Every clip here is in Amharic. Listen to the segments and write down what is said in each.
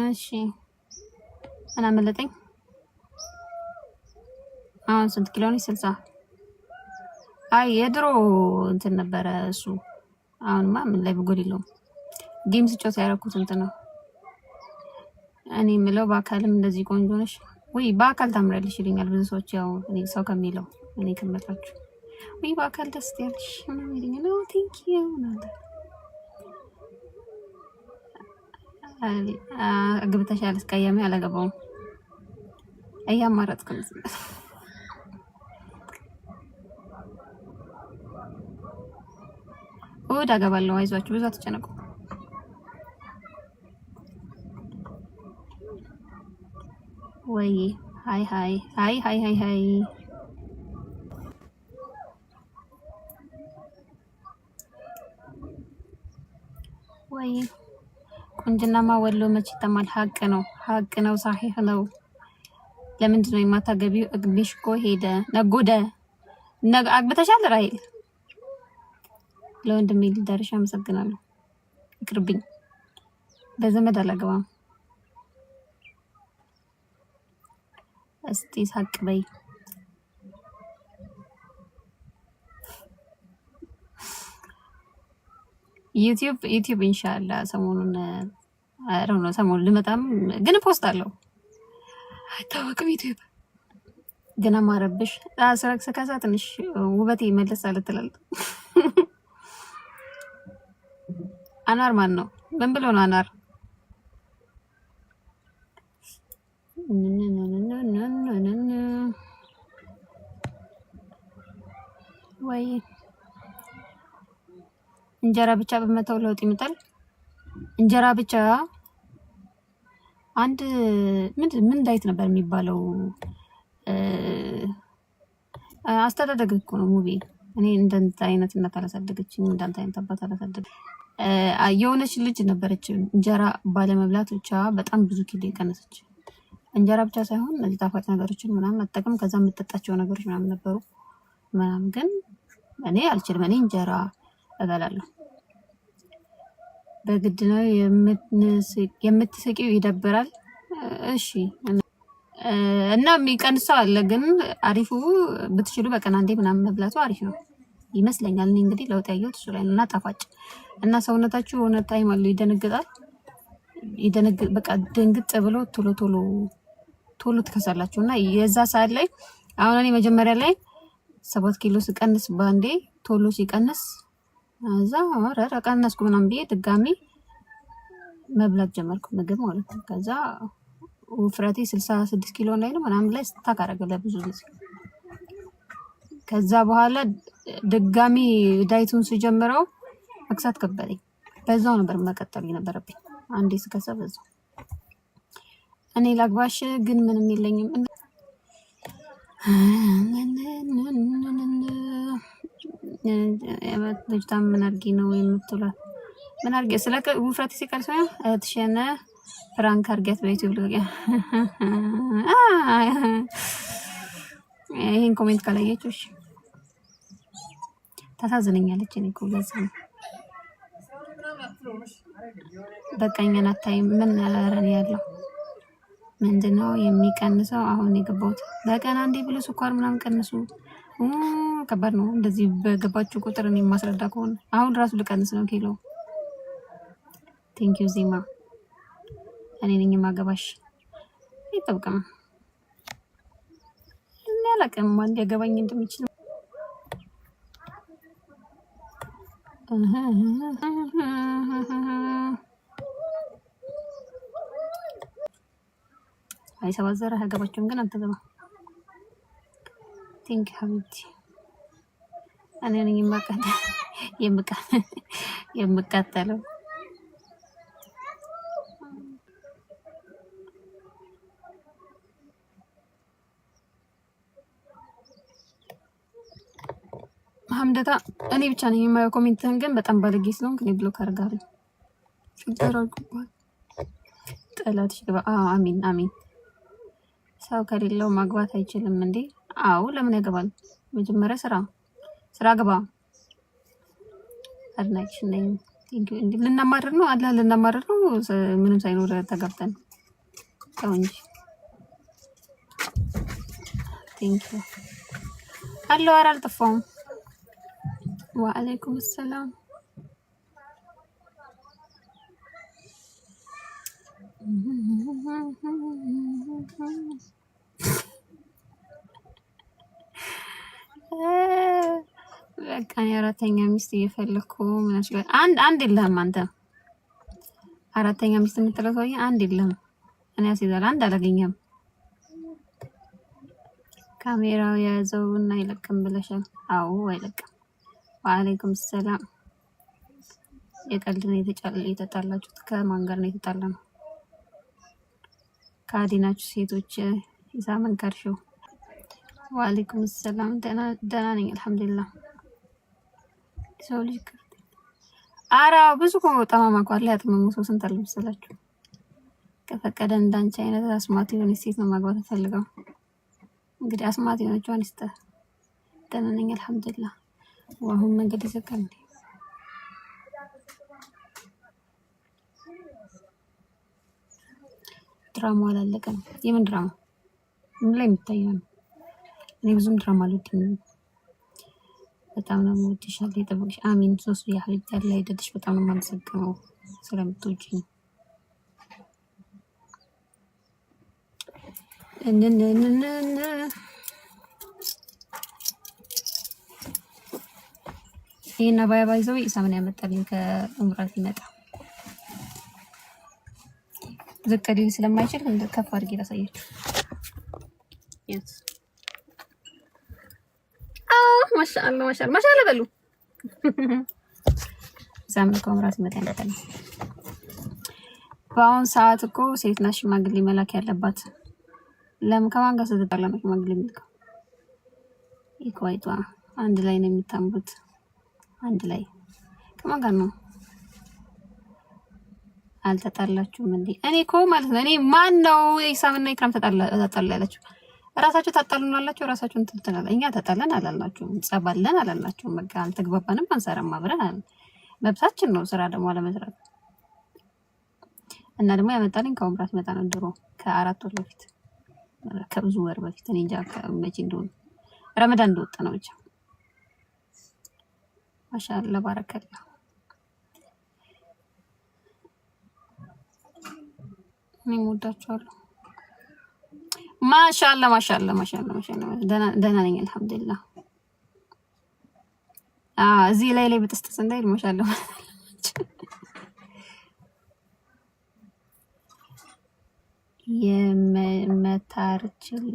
እሺ እና መለጠኝ አሁን ስንት ኪሎ ነው? 60 አይ የድሮ እንትን ነበረ እሱ። አሁንማ ምን ላይ ብጎድ የለውም። ጌም ስጮት ያደረኩት እንትን ነው። እኔ የምለው በአካልም እንደዚህ ቆንጆ ነሽ ወይ በአካል ታምራለሽ ይለኛል ብዙ ሰዎች። ያው እኔ ሰው ከሚለው እኔ ከመጣችሁ ወይ በአካል ደስ ያለሽ ምናምን ይለኛል። ኦ ቴንክ ዩ ማለት አግብተሻል? እስቀያሚ አላገባውም እያማረጥኩ እሑድ አገባለሁ። አይዟችሁ ብዙ አትጨነቁ። ወይ ሃይ ሃይ ሃይ ሃይ ሃይ ሃይ ወይ ቁንጅናማ ወሎ መች ይተማል? ሀቅ ነው ሳሂህ ነው። ለምንድን ነው የማታገቢው? እግቢሽ እኮ ሄደ ነጎደ። አግብተሻል ራሄል? ለወንድሜ ልዳርሽ አመሰግናለሁ። ይቅርብኝ፣ በዘመድ አላገባም። እስቲ ሳቅ በይ። ዩቲዩብ ኢንሻአላህ ሰሞኑን ነው ሰሞኑን ልመጣም ግን ፖስት አለው አይታወቅም። ዩቲዩብ ግን አማረብሽ አስረክሰ ከዛ ትንሽ ውበቴ ይመለሳል ትላለህ። አናር ማን ነው? ምን ብሎ ነው አናር? ወይ እንጀራ ብቻ በመተው ለውጥ ይመጣል። እንጀራ ብቻ አንድ ምን ዳይት ነበር የሚባለው? አስተዳደግ እኮ ነው ሙቪ። እኔ እንደንተ አይነት እናት አላሳደገችኝ፣ እንዳንተ አይነት አባት አላሳደገ። የሆነች ልጅ ነበረች እንጀራ ባለመብላት ብቻ በጣም ብዙ ኪሎ የቀነሰች። እንጀራ ብቻ ሳይሆን እነዚህ ጣፋጭ ነገሮችን ምናምን መጠቀም፣ ከዛ የምትጠጣቸው ነገሮች ምናምን ነበሩ ምናምን። ግን እኔ አልችልም። እኔ እንጀራ እበላለሁ። በግድ ነው የምትስቂው? ይደብራል። እሺ እና የሚቀንሰው አለ። ግን አሪፉ ብትችሉ በቀን አንዴ ምናምን መብላቱ አሪፍ ነው ይመስለኛል። እኔ እንግዲህ ለውጥ ያየሁት እሱ ላይ እና ጣፋጭ እና ሰውነታችሁ የሆነ ታይም አለው ይደነግጣል። በቃ ድንግጥ ብሎ ቶሎ ትከሳላችሁ። እና የዛ ሰዓት ላይ አሁን እኔ መጀመሪያ ላይ 7 ኪሎ ስቀንስ ባንዴ ቶሎ ሲቀንስ እዛ አረረ ቀነስኩ ምናምን ብዬ ድጋሚ መብላት ጀመርኩ ምግብ ማለት ነው። ከዛ ውፍረቴ 66 ኪሎ ላይ ነው ምናምን ላይ ስታክ አደረገ ለብዙ ጊዜ። ከዛ በኋላ ድጋሚ ዳይቱን ስጀምረው መክሳት ከበደኝ። በዛው ነበር መቀጠል የነበረብኝ። አንዴ ስከሳ በዛው እኔ ላግባሽ ግን ምንም የለኝም። ልጅቷ ምን አድርጊ ነው የምትውላት? ምን አድርጊ ስለ ውፍረት ሲቀር ሰው እህትሽን ፍራንክ አድርጊያት በዩቲዩብ ልቅ። ይሄን ኮሜንት ካላየችው እሺ ታሳዝነኛለች። እኔ እኮ ለዛ ነው በቃኛን አታይም። ምን ረን ያለው ምንድነው የሚቀንሰው? አሁን የገባሁት በቀን አንዴ ብሎ ስኳር ምናምን ቀንሱ። ከባድ ነው እንደዚህ በገባችሁ ቁጥር። እኔ ማስረዳ ከሆነ አሁን ራሱ ልቀንስ ነው ኪሎ። ቴንክ ዩ ዜማ። እኔ ነኝ ማገባሽ ይጠብቅም እኔ አላውቅም ማን ሊያገባኝ እንደሚችል። አይ ሰባዘራ ያገባችሁም ግን አልተገባ። ቲንክ ሀቢብቲ እኔ ነኝ የምቃጠለው። ሀምደታ እኔ ብቻ ነኝ የማየው ኮሜንትን። ግን በጣም ባለጌ ስለሆንክ እኔ ብሎክ አድርጋለሁ። ፍቅራልኩባል ጠላትሽ ግባ። አሚን አሚን። ሰው ከሌለው ማግባት አይችልም እንዴ? አዎ ለምን ያገባል? መጀመሪያ ስራ ግባ። አድናቂሽ ነኝ። ልናማርር ነው አላህ ልናማርር ነው። ምንም ሳይኖር ተጋብተን ተው እንጂ። ቴንክ ዩ አሎ። ኧረ አልጠፋሁም። ወአለይኩም ሰላም። በቃ የአራተኛ ሚስት እየፈለኩ አንድ የለህም አንተ። አራተኛ ሚስት የምትለው ሰውዬ አንድ የለህም። እኔ አስይዛለሁ አንድ አላገኘም። ካሜራው የያዘው እና አይለቅም ብለሻል። አዎ አይለቅም። ወአለይኩም ሰላም። የቀልድ ነው የተጣላችሁት? ከማን ጋር ነው የተጣላነው? ከአዲናችሁ ሴቶች ኢሳምን ከርሽው። ወአለይኩም ሰላም። ደህና ነኝ አልሐምዱሊላህ። ሰው ልጅ ኧረ ብዙ ጠማማ እኮ አለ። ያጥመሙ ሰው ስንት አለ መሰላችሁ? ከፈቀደ እንዳንቺ አይነት አስማት የሆነ ሴት ነው ማግባት ፈልገው። እንግዲህ አስማት የሆነችዋን ይስተ። ደህና ነኝ አልሐምዱሊላህ። አሁን መንገድ ይዘጋል። ድራማ አላለቀም። የምን ድራማ? ምን ላይ የሚታየው ነው? እኔ ብዙም ድራማ አልወድም። በጣም ነው የምወድሽ። ይጠብቅሽ። አሚን። ሶስት የሐቢብቲ ያለ አይደልሽ። በጣም ነው የማመሰግነው ስለምትወጂኝ። ይሄን አባያ ባይዘው ኢሳምን ያመጣልኝ ከኡምራት ይመጣ ዝቅ ሊል ስለማይችል እንደ ከፍ አድርጌ ላሳያችሁ። የስ ማሻአላ ማሻአላ ማሻአላ በሉ። ኢሳምን ከኡምራት ይመጣ ያመጣልኝ። በአሁን ሰዓት እኮ ሴት ናት ሽማግሌ መላክ ያለባት። ለምን ከማን ጋር ስትጣላ ነው ሽማግሌ የሚልከው? ይቆይቷ አንድ ላይ ነው የሚታምሩት። አንድ ላይ ከማን ጋር ነው? አልተጣላችሁም እንዴ? እኔ እኮ ማለት ነው እኔ ማን ነው ኢሳምና ኢክራም ተጣላ ያላችሁ? ራሳችሁ ታጣሉናላችሁ። ራሳችሁን ትልትላላ። እኛ ተጣለን አላልናችሁም። ጸባለን አላልናችሁም። በቃ አልተግባባንም። አንሰራም አብረን አለ። መብታችን ነው ስራ ደግሞ አለመስራት። እና ደግሞ ያመጣልኝ ከኡምራት መጣ ነው ድሮ ከ4 ወር በፊት ከብዙ ወር በፊት እኔ እንጃ መቼ እንደሆነ ረመዳን እንደወጣ ነው ብቻ። ማሻአላ ባረከላ። እኔ እወዳችኋለሁ። ማሻአላ ማሻአላ ማሻአላ ማሻአላ። ደህና ነኝ አልሐምዱሊላህ። እዚህ ላይ በጥስጥስ እንዳይል ማሻአላ። የመታርችል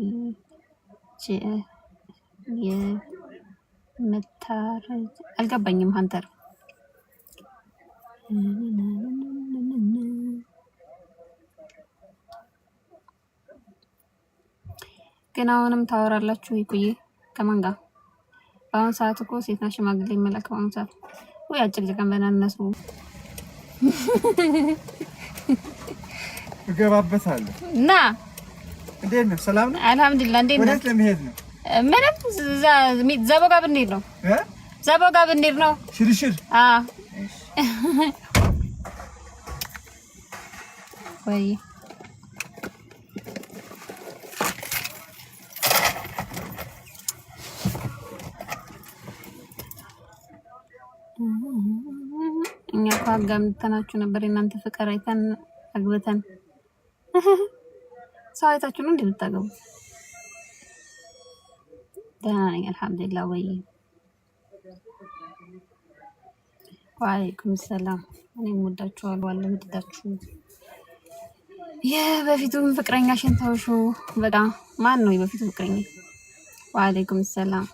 አልገባኝም። ሀንተር ግን አሁንም ታወራላችሁ። ይቁዬ ከማን ጋር? በአሁን ሰዓት እኮ ሴትና ሽማግሌ መላክ በአሁን ሰዓት ወይ አጭቅጭቀን በናነሱ እገባበታለሁ እና እንዴት ነው? ሰላም ነው? አልሐምዱሊላህ። እንዴት ነው? ወዴት ለመሄድ ነው? ምንም ዘቦ ጋር ብንሄድ ነው። ዘቦ ጋር ብንሄድ ነው። ሽርሽር ወይ እኛ እኮ አጋምተናችሁ ነበር። የእናንተ ፍቅር አይተን አግብተን ሰው አይታችሁ ነው እንደምታገቡ። ደህና ነኝ አልሐምዱሊላህ። ወይ ወአለይኩም ሰላም። እኔም ወዳችኋለሁ። አለ ወዳችሁ የበፊቱን ፍቅረኛሽን ተውሹ። በጣም ማን ነው የበፊቱ ፍቅረኛ? ወአለይኩም ሰላም።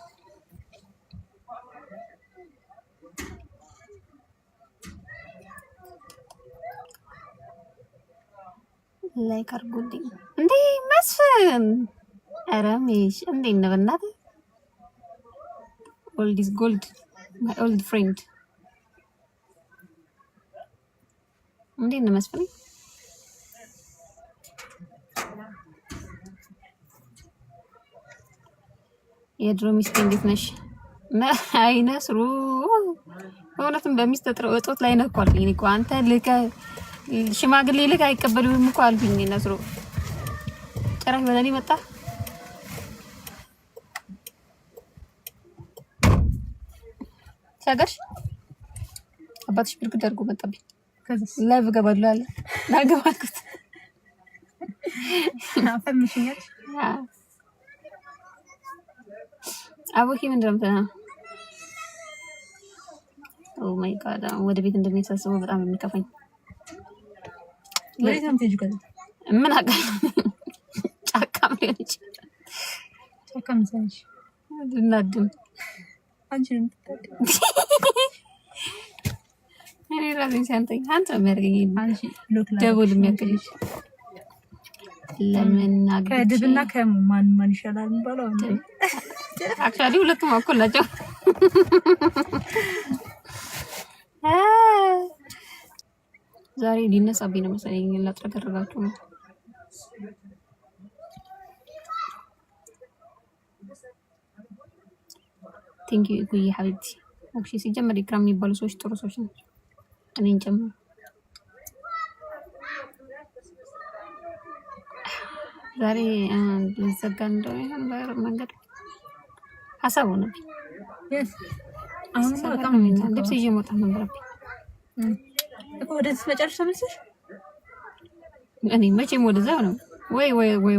ላይክ አድርጉልኝ እንዴ መስፍን። ኧረ ሜሽ እንዴት ነው በእናትህ? ኦልድ ኢዝ ጎልድ ማይ ኦልድ ፍሬንድ። እንዴት ነው መስፍን? የድሮ ሚስት እንዴት ነሽ? አይነስሩ እውነትም በሚስት እጦት ላይ ነህ እኮ አልኩኝ እኮ አንተ ልከህ ሽማግሌ ልክ አይቀበሉም እኮ አልኩኝ። ነስሩ ጭራሽ በለኔ መጣ። ሳገርሽ አባትሽ ብርግድ አድርጎ መጣብኝ። ከዛስ ላይቭ ገባለሁ አለ ናገባልኩት አፈምሽኛል። አቦኪ ምንድነው ተና ኦ ማይ ጋድ ወደ ቤት እንደሚሳስበው በጣም የሚከፋኝ። ወዴት ነው የምትሄጂው? ከዛ ምን አውቃለሁ ጫካም ሊሆን ይችላል። ጫካም ሳይሽ ልናድም አንቺንም እኔ ራሴን ሲያንተኝ አንተ ነው የሚያደርገኝ። አንቺ ደቡል የሚያክልሽ ለምን ከድብና ከማን ይሻላል የሚባለው አክቹዋሊ ሁለቱም እኩል ናቸው። ዛሬ ሊነሳብኝ ነው መሰለኝ። ላጥረገርጋችሁ ነው። ቴንክ ዩ ኩይ ሐቢብቲ። ኦኬ ሲጀመር ኢክራም የሚባሉ ሰዎች ጥሩ ሰዎች ናቸው። እኔን ጨምሮ ዛሬ ልዘጋ እንደው ይሄን መንገድ ሀሳቡ ነው። አሁን በጣም ልብስ ይዤ መውጣት ነበረብኝ እኮ ወደዚህ መጨረሻ መልሰሽ። እኔ መቼም ወደዛው ነው ወይ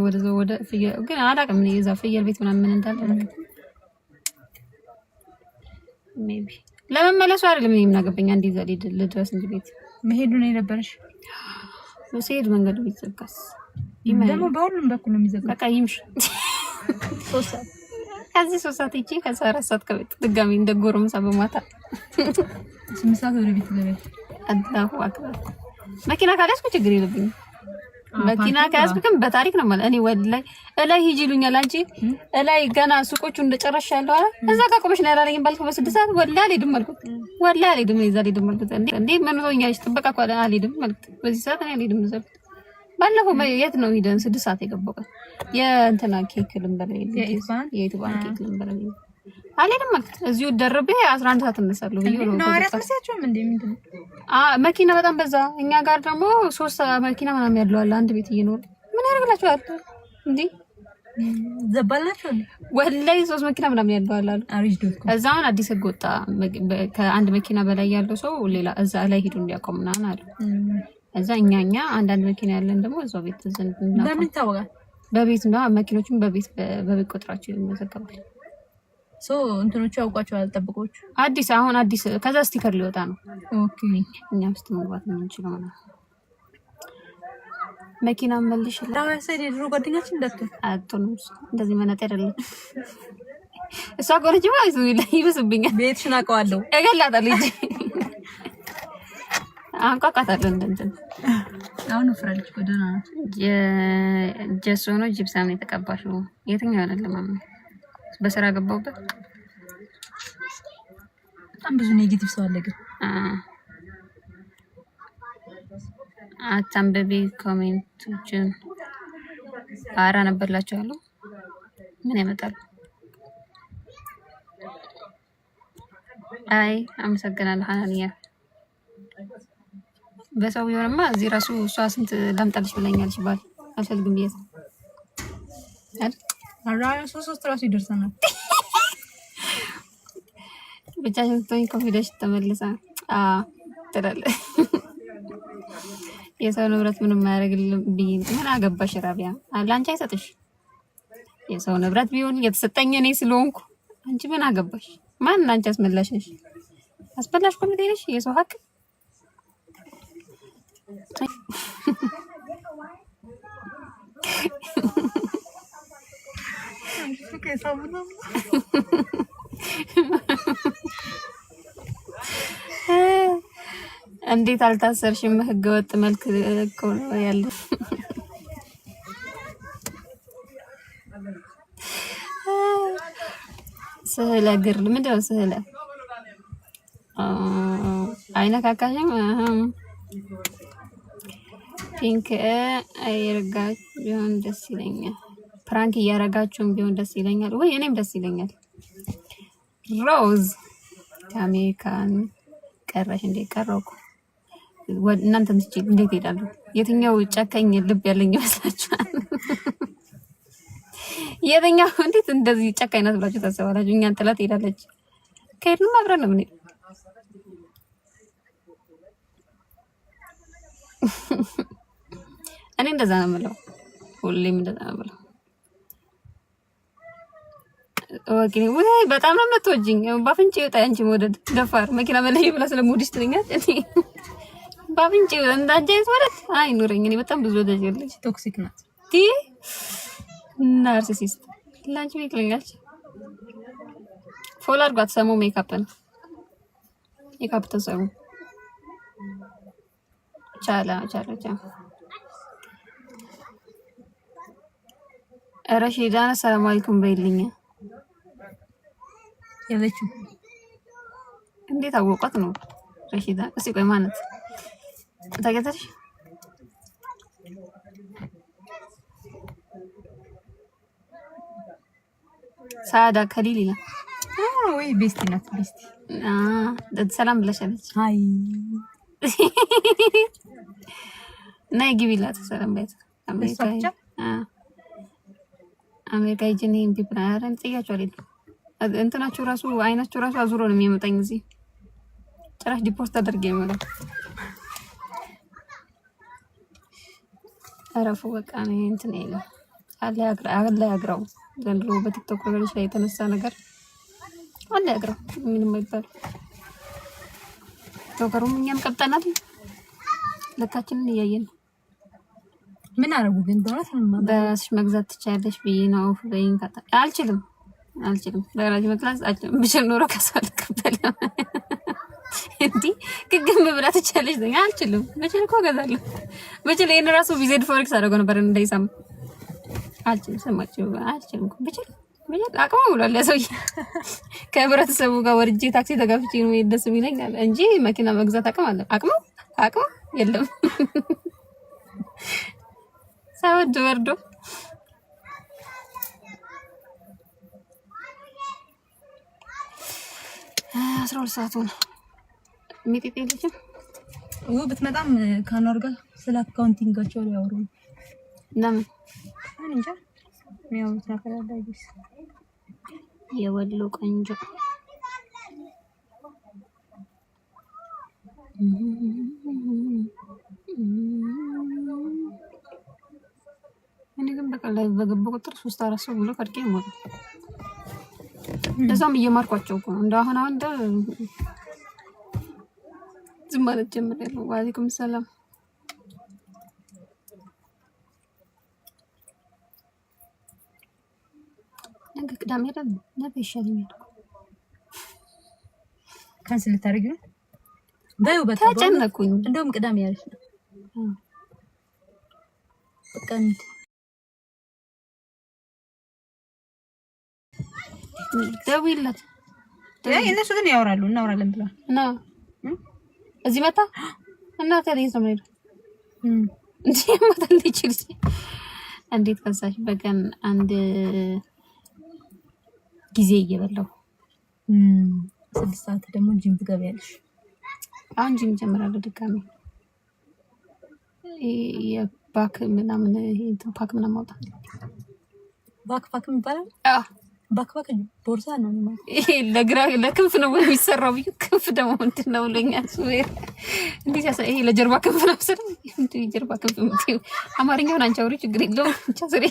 ወደዛው ወደ ፍየል ግን አላውቅም። እኔ እዛ ፍየል ቤት ምናምን ምን እንዳለ ሜቢ ለመመለሱ አይደለም። እኔ ምን አገባኝ። አንዴ እዛ ልድረስ እንጂ ቤት መሄዱ ነው የነበረሽ። ሲሄድ መንገዱ ቢዘጋስ ደግሞ በሁሉም በኩል ነው የሚዘጋው። በቃ ይምሽ 3 ሰዓት ከዚህ 3 ሰዓት እቺ ከዛ 4 ሰዓት ከቤት ድጋሚ እንደ ጎረምሳ በማታ 8 ሰዓት ወደ ቤት ገበያ። አላሁ አክበር። መኪና ካለስኩ ችግር የለብኝም። መኪና ካስኩ ግን በታሪክ ነው ማለት እኔ ወላይ እላይ ሂጂ ይሉኛል። አንቺ እላይ ገና ሱቆቹ እንደጨረሻለሁ አይደል? እዛ ጋር ቆመሽ ነው ያላለኝም ባልኩ በ6 ሰዓት ወላይ አልሄድም አልኩት። ወላይ አልሄድም ይዛ አልሄድም አልኩት። እንዴ ምን ሆኛለሽ? ጥበቃ እኮ አልሄድም አልኩት። በዚህ ሰዓት እኔ አልሄድም ዘል ባለፈው የት ነው ሄደን 6 ሰዓት የገባው የእንትና ኬክ ልንበላ የኢትዮጵያ ኬክ ልንበላ አልሄድም አልኩት። እዚሁ ደርቤ 11 ሰዓት እነሳለሁ ብዬ ነው። መኪና በጣም በዛ። እኛ ጋር ደግሞ 3 መኪና ምናምን ያለው አለ አንድ ቤት እየኖር ምን ያደርግላችኋል እንዴ? ዘባላችሁ ወላይ 3 መኪና ምናምን ያለው አለ አሪጅ ዶት እዛውን አዲስ ህግ ወጣ። ከአንድ መኪና በላይ ያለው ሰው ሌላ እዛ ላይ ሄዱ እንዲያቆምና አሉ። እዛ እኛ አንዳንድ መኪና ያለን ደግሞ እዛው ቤት ዘንድና በምን ታወቃ? በቤት ነው መኪኖቹን በቤት ቁጥራቸው ይመዘገባል። እንትኖቹ ያውቋቸዋል ጠብቆቹ። አሁን አዲስ ከዛ ስቲከር ሊወጣ ነው። ኦኬ እኛም እስቲ መግባት የምንችለው ነው። መኪና መልሽ ለራሴ ድሮ ጓደኛችን አትሆንም እንደዚህ መናጤ አይደለም። እሷ ቆርጭ ማለት ይብስብኛል። ቤትሽን አውቀዋለሁ እገላታለሁ እንጂ አንቋቋታለሁ እንትን አሁን ፍራልች ጎዳና ጀሶ ነው ጂፕሳም ነው የተቀባሽው። የትኛው አይደለም ማማ በስራ ገባውበት በጣም ብዙ ኔጌቲቭ ሰው አለ። ግን አታንብቢ ኮሜንቶችን አራ ነበርላችኋለሁ። ምን ያመጣሉ? አይ አመሰግናለሁ ሀናንያ። በሰው ይሆንማ እዚህ ራሱ እሷ ስንት ላምጣልሽ ብለኛልሽ ባል አልፈልግም ብዬሽ አይደል? አራያ 3 ራሱ ይደርሰናል። ብቻሽን ስትሆኚ ኮንፊደንስ ተመልሳ ትላለች። የሰው ንብረት ምንም አያደርግልም ብዬሽ ምን አገባሽ? ራቢያ ለአንቺ አይሰጥሽ። የሰው ንብረት ቢሆን የተሰጠኝ እኔ ስለሆንኩ አንቺ ምን አገባሽ? ማን አንቺ አስመላሽ ነሽ? አስመላሽ ኮሚቴ ነሽ? የሰው ሀቅ እንዴት አልታሰርሽም? ህገወጥ መልክ እኮ ነው ያለው። ስህለ ግርል ምንድን ነው ስህለ? አይነካካሽም? ፒንክ አይረጋችሁ ቢሆን ደስ ይለኛል። ፕራንክ እያረጋችሁም ቢሆን ደስ ይለኛል። ወይ እኔም ደስ ይለኛል። ሮዝ ከአሜሪካን ቀረሽ እንዴ? ቀረኩ። እናንተ እንዴት ሄዳለሁ? የትኛው ጨካኝ ልብ ያለኝ ይመስላችኋል? የትኛው እንዴት እንደዚህ ጨካኝ ናት ብላችሁ ታስባላችሁ? እኛን ጥላት ሄዳለች። ከሄድንም አብረን ነው የምንሄድ። እኔ እንደዛ ነው የምለው፣ ሁሌም እንደዛ ነው የምለው። ኦኬ ወይ በጣም ነው የምትወጂኝ። ባፍንጭ ይወጣ አንቺ መውደድ ደፋር መኪና መለይ ብላ ስለምወድሽ ትለኛል። እኔ ባፍንጭ እንዳንቺ አይነት ማለት አይኑረኝ። እኔ በጣም ብዙ ወዳጅ ያለች ቶክሲክ ናት ቲ ናርሲሲስት ላንቺ ይክለኛል። ፎሎ አድርጓት። ሰሙ ሜካፕን ሜካፕ ተሰሩ ቻላ ረሺዳና ሰላም አለይኩም በይልኝ ያለችው። እንዴት አወቋት ነው ረሺዳ? እስኪ ቆይ ማነት ታገታሽ? ሳዳ ከሊል ይላል። ወይ ቤስቲ ናት። ቤስቲ ሰላም ብለሻለች። አይ ናይ ግቢላት ሰላም ቤት አሜሪካ ሂጅ ቢብራን ጥያቸዋል። እንትናቸው ራሱ አይናቸው ራሱ አዙሮ ነው የሚያመጣኝ። እዚህ ጭራሽ ዲፖርት አድርጌ የሚለው አረፉ። በቃ ነው እንትን ይላል አለ ያግራው ዘንድሮ በቲክቶክ ነገሮች ላይ የተነሳ ነገር አለ ያግራው ምንም አይባል። ቶከሩም እኛም ቀብጠናል። ለካችንን እያየን ምን አረጉ ግን በራስሽ መግዛት ትቻለሽ ብዬ ነው ፍሬን ካታ አልችልም ለራሴ መግዛት አልችልም። ብቻ ኖሮ ከሰል ከበለ እንዴ ግግም ብላ ትቻለሽ ዘኛ አልችልም። ብቻ እኮ ገዛለሁ። ብቻ ለእኔ ራሱ ቪዜድ ፎሬክስ አደረገው ነበር እንዳይሳም አልችልም። ሰማችሁ አልችልም። ብቻ አቅሙ ብሏል ያሰውዬ። ከህብረተሰቡ ጋር ወርጄ ታክሲ ተጋፍቼ ነው ደስ ይለኛል እንጂ መኪና መግዛት አቅሙ የለም። ሳይወድ ወርዶ አስራ ሁለት ሰዓት ሆነ። ሚጤጤ ልጅም ብትመጣም ከአኗር ጋር ስለ አካውንቲንጋቸው ሊያወሩ ነው። ለምን እንጃ የሚያወሩት ነገር አለ አይደል? የወሎ ቆንጆ እኔ ግን በቃ ላይ በገባ ቁጥር 3-4 ሰው ብሎ ከርቄ ሞት እዛም እየማርኳቸው እኮ ነው። አሁን ዝም ማለት ጀምሬያለሁ። ወአለይኩም ሰላም። ነገ ቅዳሜ አይደል? ነገ ይሻለኛል። ካንስል ልታደርጊ ነው? በይው በቃ ተጨነኩኝ። እንደውም ቅዳሜ ያለሽ ነው። በቃ ደውይለት። እነሱ ግን ያወራሉ እናወራለን ብለዋል እና እዚህ መጣ እና ታዲያ ነው ማለት እንዴ ማለት እንችል እንዴት ከሳሽ በቀን አንድ ጊዜ እየበላው 6 ሰዓት ደግሞ ጂም ትገቢያለሽ። አሁን ጂም ጀምራለሁ ድጋሜ የባክ ምናምን ፓክ ምናምን ማውጣት ባክ ይባላል። ባክ ቦርሳ ነው ማለት ይሄ ለክንፍ ነው የሚሰራው። ክንፍ ደግሞ ምንድን ነው ብሎኛል። እንዴት ይሄ ለጀርባ ክንፍ ነው መሰለኝ። እንዴ ጀርባ ክንፍ ምትይ አማርኛውን አንቺ አውሪ ችግር የለውም። ብቻ ዘሬ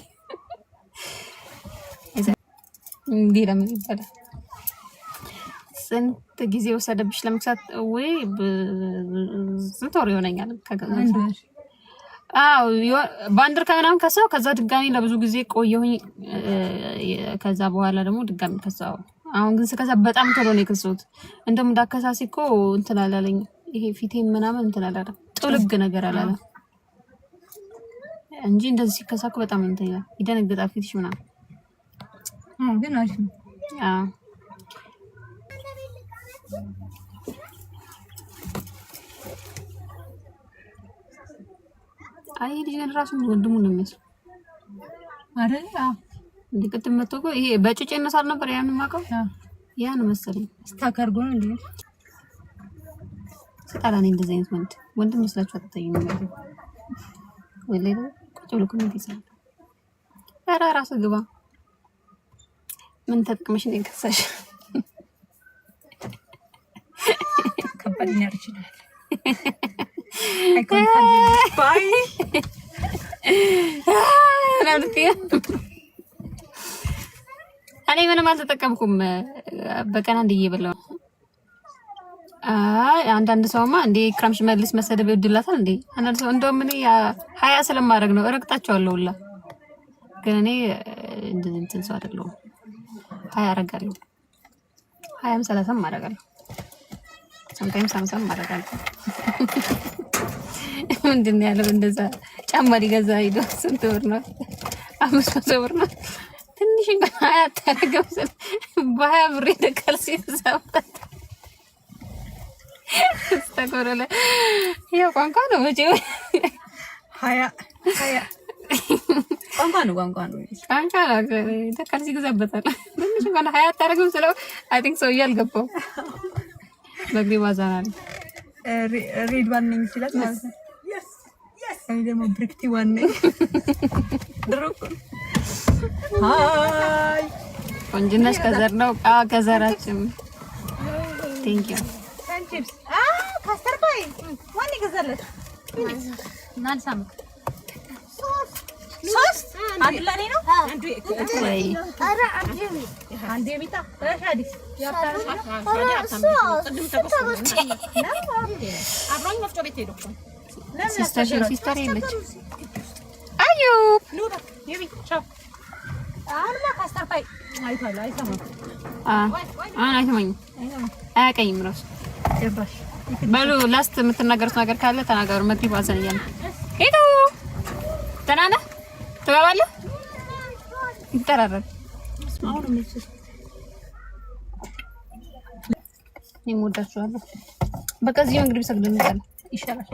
እንዴ ለምን ይባላል? ስንት ጊዜ ወሰደብሽ ለመክሳት? ወይ ስንት ወር ይሆነኛል ከገዛሁ። ባንድር ከምናምን ከሰው ከዛ ድጋሚ ለብዙ ጊዜ ቆየሁኝ። ከዛ በኋላ ደግሞ ድጋሚ ከሰው። አሁን ግን ስከሳ በጣም ቶሎ ነው የከሰሁት። እንደውም እንዳከሳሲ እኮ እንትን አላለኝ። ይሄ ፊቴም ምናምን እንትን አላለም። ጥልግ ነገር አላለም እንጂ እንደዚህ ሲከሳ እኮ በጣም እንትን ይላል። ይደነግጣል ፊትሽ ምናምን። ግን አሪፍ ነው። አይ ልጅ ግን ራሱ ወንድሙ ነው የሚመስለው አይደል? እንዴ ቅድም መጥቶ እኮ ይሄ በጭጭ እነሳል ነበር። ያን ማቀው ያን መሰለኝ ስታካርጎ ነው እንዴ? ሰጣላኔ እንደዚህ አይነት ወንድም መስላችሁ አትተይኝ ነው ወይ? ቁጭ ብሎ ኮሜንት ይሰራል። ኧረ ራስ ግባ ምን ተጠቅመሽ ነው የከሳሽ? ከባድ ነው ይችላል። አይኮንታል ባይ እኔ ምንም አልተጠቀምኩም። በቀን አንድ እየበላሁ አንዳንድ ሰውማ እንዴ ክራምሽ መልስ መሰደብ ይወድላታል እንዴ። አንዳንድ ሰው እንደውም እኔ ሀያ ስለማድረግ ነው እረግጣቸዋለሁ ሁላ። ግን እኔ እንትን ሰው አይደለሁም። ሀያ አደርጋለሁ። 20 30 አደርጋለሁ። sometimes ሳምሳም አደርጋለሁ። ምንድን ነው ያለው እንደዛ ጫማ ሊገዛ ሄዶ ስንት ብር ነው? 500 ብር ነው። ትንሽ እንኳን ሀያ አታደርገውም ስል በ20 ብር ይደቃል ሲሰማት ተቆረለ። ያው ቋንቋ ነው መቼም ሀያ ቋንቋ ነው ተካል ሲገዛበታል። ትንሽ እንኳን ሀያ አታደርገውም ስለው አይ ቲንክ ሰው እያልገባው በግሪ ዋዛናል። ሬድ ዋን ነኝ ይችላል ማለት ነው። እኔ ደግሞ ብሪክቲ ዋን ነኝ። ድሮክ ሃይ ቆንጅነሽ ከዘር ነው። ከዘራችን ቴንክ ዩ ታንቺፕስ ፓስተር ባይ ዋን ይገዛለት ናን ሳም ሶስት አንድ ለኔ ነው። አንዱ ወይ ኧረ አንዱ የሚጣ ረሻዲስ ያፍታር አብሮኝ ወፍጮ ቤት ሄዶ ሲስተር የለች። አዩ ኑራ ይቢ ቻው አሁንማ ፓስተር ባይ አይቷል አይሰማም። አይሰማኝም አያውቀኝም እራሱ። ገባሽ በሉ ላስት የምትናገሩት ነገር ካለ ተናገሩ። መግሪብ አዘን እያለ ሄዱ ደህና ነህ? ትገባለህ? ይጠራራል። አሁን ምን እኔም ወዳችኋለሁ። በቃ እዚህ እንግዲህ ሰግደን ይሻላል።